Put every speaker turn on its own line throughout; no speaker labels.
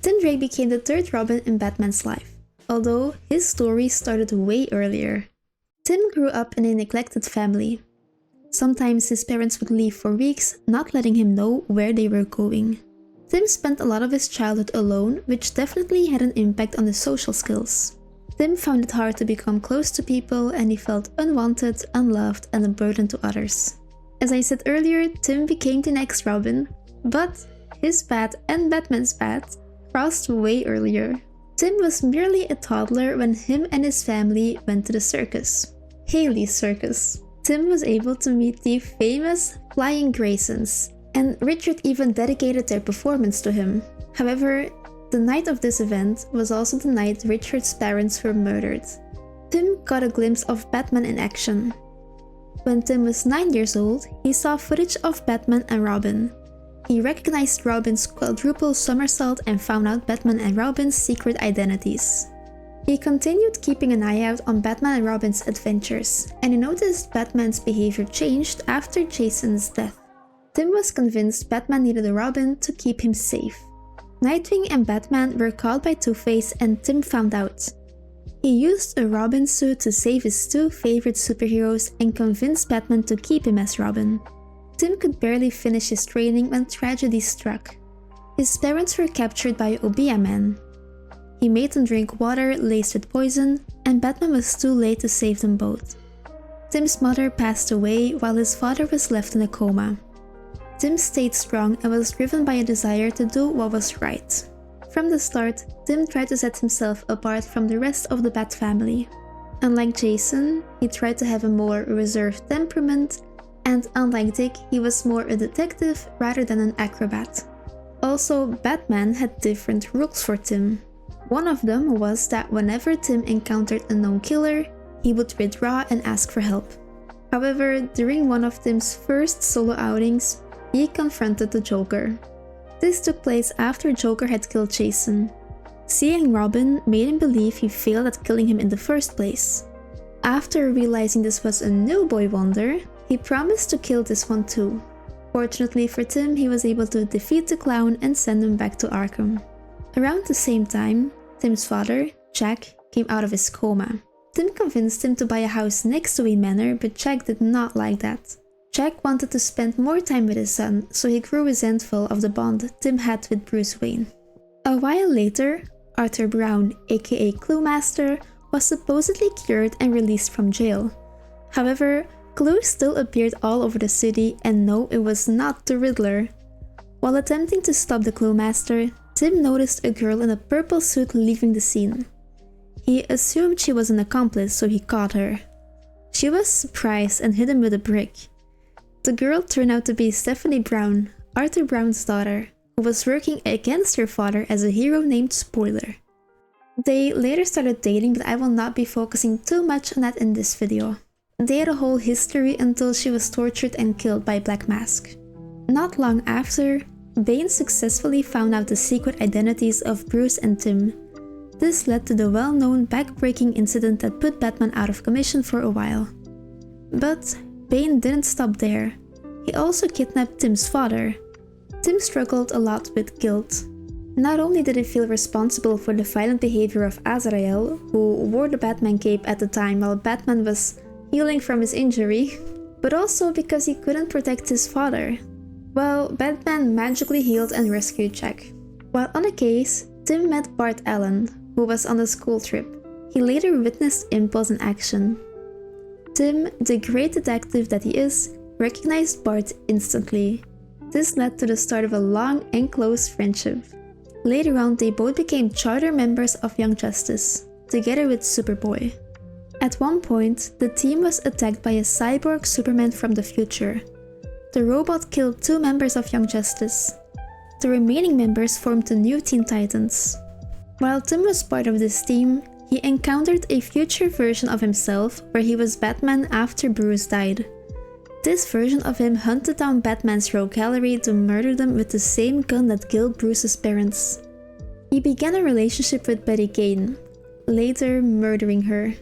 Tim Drake became the third Robin in Batman's life, although his story started way earlier. Tim grew up in a neglected family. Sometimes his parents would leave for weeks, not letting him know where they were going. Tim spent a lot of his childhood alone, which definitely had an impact on his social skills. Tim found it hard to become close to people, and he felt unwanted, unloved, and a burden to others. As I said earlier, Tim became the next Robin, but his path and Batman's path crossed way earlier. Tim was merely a toddler when him and his family went to the circus. Haley's Circus. Tim was able to meet the famous Flying Graysons, and Richard even dedicated their performance to him. However, the night of this event was also the night Richard's parents were murdered. Tim got a glimpse of Batman in action. When Tim was 9 years old, he saw footage of Batman and Robin. He recognized Robin's quadruple somersault and found out Batman and Robin's secret identities. He continued keeping an eye out on Batman and Robin's adventures, and he noticed Batman's behavior changed after Jason's death. Tim was convinced Batman needed a Robin to keep him safe. Nightwing and Batman were caught by Two-Face, and Tim found out. He used a Robin suit to save his two favorite superheroes and convinced Batman to keep him as Robin. Tim could barely finish his training when tragedy struck. His parents were captured by Obia Man. He made them drink water laced with poison, and Batman was too late to save them both. Tim's mother passed away while his father was left in a coma. Tim stayed strong and was driven by a desire to do what was right. From the start, Tim tried to set himself apart from the rest of the Bat family. Unlike Jason, he tried to have a more reserved temperament, and unlike Dick, he was more a detective rather than an acrobat. Also, Batman had different rules for Tim. One of them was that whenever Tim encountered a known killer, he would withdraw and ask for help. However, during one of Tim's first solo outings, he confronted the Joker. This took place after Joker had killed Jason. Seeing Robin made him believe he failed at killing him in the first place. After realizing this was a new boy wonder, he promised to kill this one too. Fortunately for Tim, he was able to defeat the clown and send him back to Arkham. Around the same time, Tim's father, Jack, came out of his coma. Tim convinced him to buy a house next to Wayne Manor, but Jack did not like that. Jack wanted to spend more time with his son, so he grew resentful of the bond Tim had with Bruce Wayne. A while later, Arthur Brown, aka Cluemaster, was supposedly cured and released from jail. However, clues still appeared all over the city, and no, it was not the Riddler. While attempting to stop the Cluemaster, Tim noticed a girl in a purple suit leaving the scene. He assumed she was an accomplice, so he caught her. She was surprised and hit him with a brick. The girl turned out to be Stephanie Brown, Arthur Brown's daughter, who was working against her father as a hero named Spoiler. They later started dating, but I will not be focusing too much on that in this video. They had a whole history until she was tortured and killed by Black Mask. Not long after, Bane successfully found out the secret identities of Bruce and Tim. This led to the well-known back-breaking incident that put Batman out of commission for a while. But Bane didn't stop there. He also kidnapped Tim's father. Tim struggled a lot with guilt. Not only did he feel responsible for the violent behavior of Azrael, who wore the Batman cape at the time while Batman was healing from his injury, but also because he couldn't protect his father. Well, Batman magically healed and rescued Jack. While on a case, Tim met Bart Allen, who was on a school trip. He later witnessed Impulse in action. Tim, the great detective that he is, recognized Bart instantly. This led to the start of a long and close friendship. Later on, they both became charter members of Young Justice, together with Superboy. At one point, the team was attacked by a cyborg Superman from the future. The robot killed 2 members of Young Justice. The remaining members formed the new Teen Titans. While Tim was part of this team, he encountered a future version of himself where he was Batman after Bruce died. This version of him hunted down Batman's rogue gallery to murder them with the same gun that killed Bruce's parents. He began a relationship with Betty Kane, later murdering her.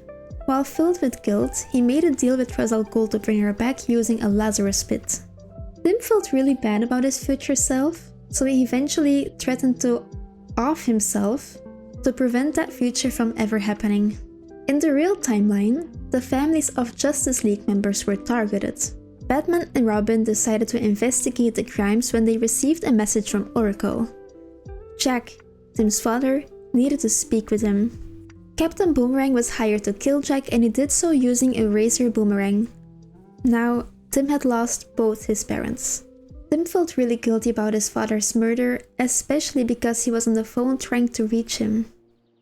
While filled with guilt, he made a deal with Ra's al Ghul to bring her back using a Lazarus pit. Tim felt really bad about his future self, so he eventually threatened to off himself to prevent that future from ever happening. In the real timeline, the families of Justice League members were targeted. Batman and Robin decided to investigate the crimes when they received a message from Oracle. Jack, Tim's father, needed to speak with him. Captain Boomerang was hired to kill Jack, and he did so using a razor boomerang. Now, Tim had lost both his parents. Tim felt really guilty about his father's murder, especially because he was on the phone trying to reach him.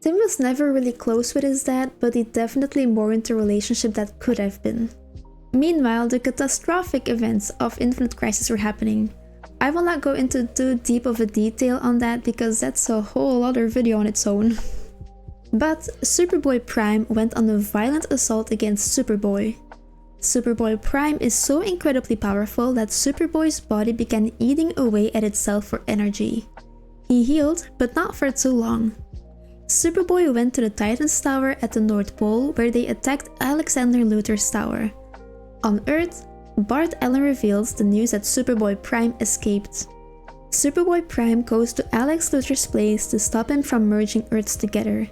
Tim was never really close with his dad, but he definitely mourned the relationship that could have been. Meanwhile, the catastrophic events of Infinite Crisis were happening. I will not go into too deep of a detail on that because that's a whole other video on its own. But Superboy Prime went on a violent assault against Superboy. Superboy Prime is so incredibly powerful that Superboy's body began eating away at itself for energy. He healed, but not for too long. Superboy went to the Titan's Tower at the North Pole where they attacked Alexander Luthor's tower. On Earth, Bart Allen reveals the news that Superboy Prime escaped. Superboy Prime goes to Alex Luthor's place to stop him from merging Earths together.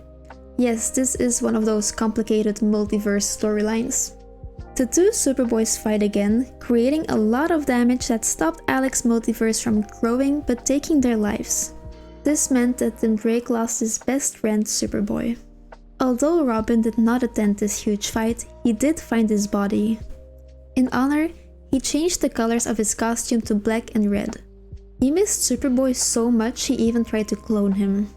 Yes, this is one of those complicated multiverse storylines. The two Superboys fight again, creating a lot of damage that stopped Alex's multiverse from growing but taking their lives. This meant that Tim Drake lost his best friend Superboy. Although Robin did not attend this huge fight, he did find his body. In honor, he changed the colors of his costume to black and red. He missed Superboy so much he even tried to clone him.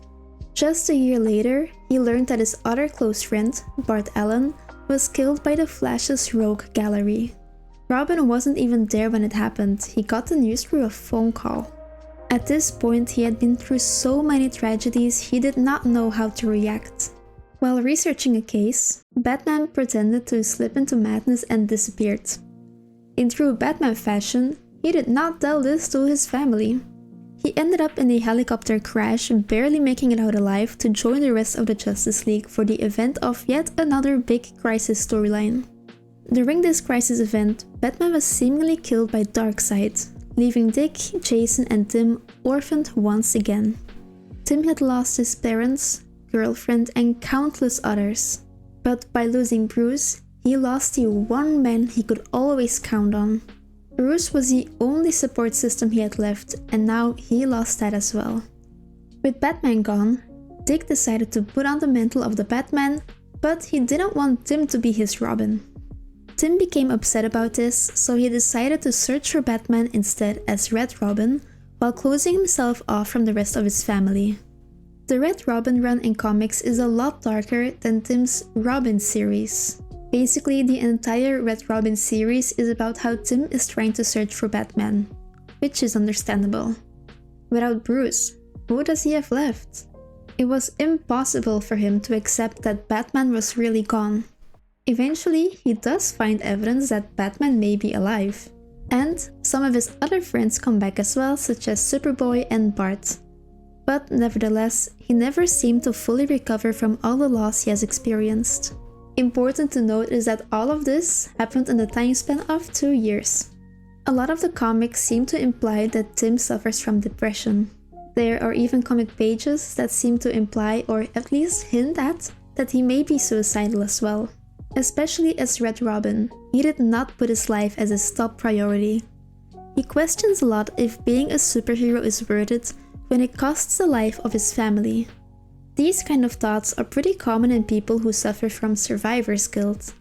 Just a year later, he learned that his other close friend, Bart Allen, was killed by the Flash's rogue gallery. Robin wasn't even there when it happened, he got the news through a phone call. At this point, he had been through so many tragedies he did not know how to react. While researching a case, Batman pretended to slip into madness and disappeared. In true Batman fashion, he did not tell this to his family. He ended up in a helicopter crash, barely making it out alive to join the rest of the Justice League for the event of yet another big Crisis storyline. During this Crisis event, Batman was seemingly killed by Darkseid, leaving Dick, Jason and Tim orphaned once again. Tim had lost his parents, girlfriend and countless others. But by losing Bruce, he lost the one man he could always count on. Bruce was the only support system he had left, and now he lost that as well. With Batman gone, Dick decided to put on the mantle of the Batman, but he didn't want Tim to be his Robin. Tim became upset about this, so he decided to search for Batman instead as Red Robin, while closing himself off from the rest of his family. The Red Robin run in comics is a lot darker than Tim's Robin series. Basically, the entire Red Robin series is about how Tim is trying to search for Batman, which is understandable. Without Bruce, who does he have left? It was impossible for him to accept that Batman was really gone. Eventually, he does find evidence that Batman may be alive. And some of his other friends come back as well, such as Superboy and Bart. But nevertheless, he never seemed to fully recover from all the loss he has experienced. Important to note is that all of this happened in the time span of 2 years. A lot of the comics seem to imply that Tim suffers from depression. There are even comic pages that seem to imply or at least hint at that he may be suicidal as well. Especially as Red Robin, he did not put his life as his top priority. He questions a lot if being a superhero is worth it when it costs the life of his family. These kind of thoughts are pretty common in people who suffer from survivor's guilt.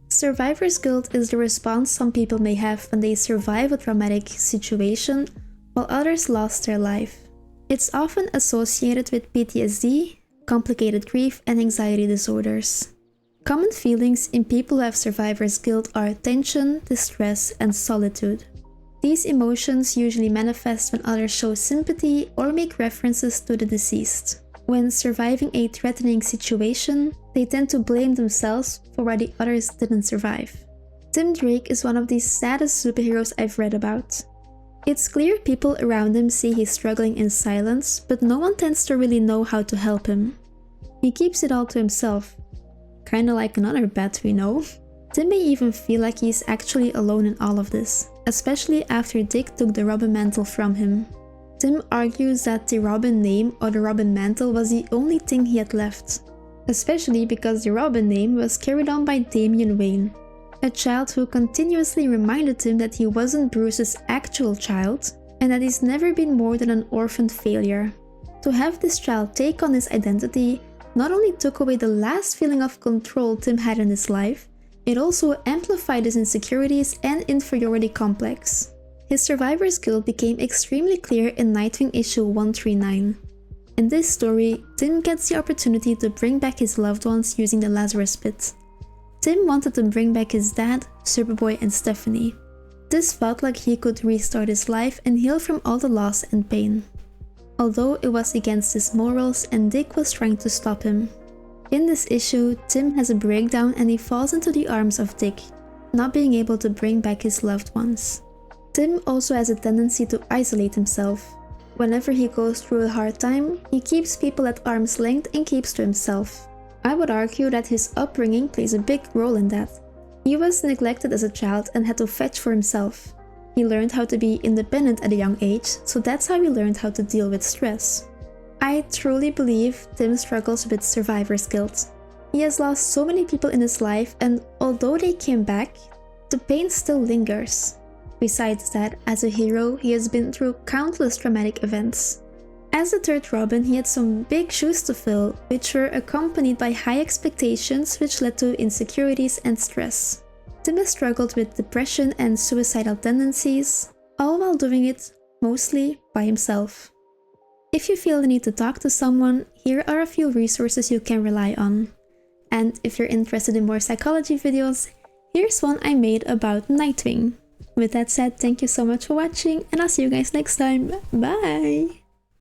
Survivor's guilt is the response some people may have when they survive a traumatic situation while others lost their life. It's often associated with PTSD, complicated grief, and anxiety disorders. Common feelings in people who have survivor's guilt are tension, distress, and solitude. These emotions usually manifest when others show sympathy or make references to the deceased. When surviving a threatening situation, they tend to blame themselves for why the others didn't survive. Tim Drake is one of the saddest superheroes I've read about. It's clear people around him see he's struggling in silence, but no one tends to really know how to help him. He keeps it all to himself. Kinda like another Bat we know. Tim may even feel like he's actually alone in all of this, especially after Dick took the Robin mantle from him. Tim argues that the Robin name or the Robin mantle was the only thing he had left, especially because the Robin name was carried on by Damian Wayne, a child who continuously reminded him that he wasn't Bruce's actual child and that he's never been more than an orphaned failure. To have this child take on his identity not only took away the last feeling of control Tim had in his life, it also amplified his insecurities and inferiority complex. His survivor's guilt became extremely clear in Nightwing issue 139. In this story, Tim gets the opportunity to bring back his loved ones using the Lazarus Pit. Tim wanted to bring back his dad, Superboy, and Stephanie. This felt like he could restart his life and heal from all the loss and pain. Although it was against his morals and Dick was trying to stop him. In this issue, Tim has a breakdown and he falls into the arms of Dick, not being able to bring back his loved ones. Tim also has a tendency to isolate himself. Whenever he goes through a hard time, he keeps people at arm's length and keeps to himself. I would argue that his upbringing plays a big role in that. He was neglected as a child and had to fetch for himself. He learned how to be independent at a young age, so that's how he learned how to deal with stress. I truly believe Tim struggles with survivor's guilt. He has lost so many people in his life, and although they came back, the pain still lingers. Besides that, as a hero, he has been through countless traumatic events. As the third Robin, he had some big shoes to fill, which were accompanied by high expectations which led to insecurities and stress. Tim has struggled with depression and suicidal tendencies, all while doing it mostly by himself. If you feel the need to talk to someone, here are a few resources you can rely on. And if you're interested in more psychology videos, here's one I made about Nightwing. With that said, thank you so much for watching and I'll see you guys next time. Bye!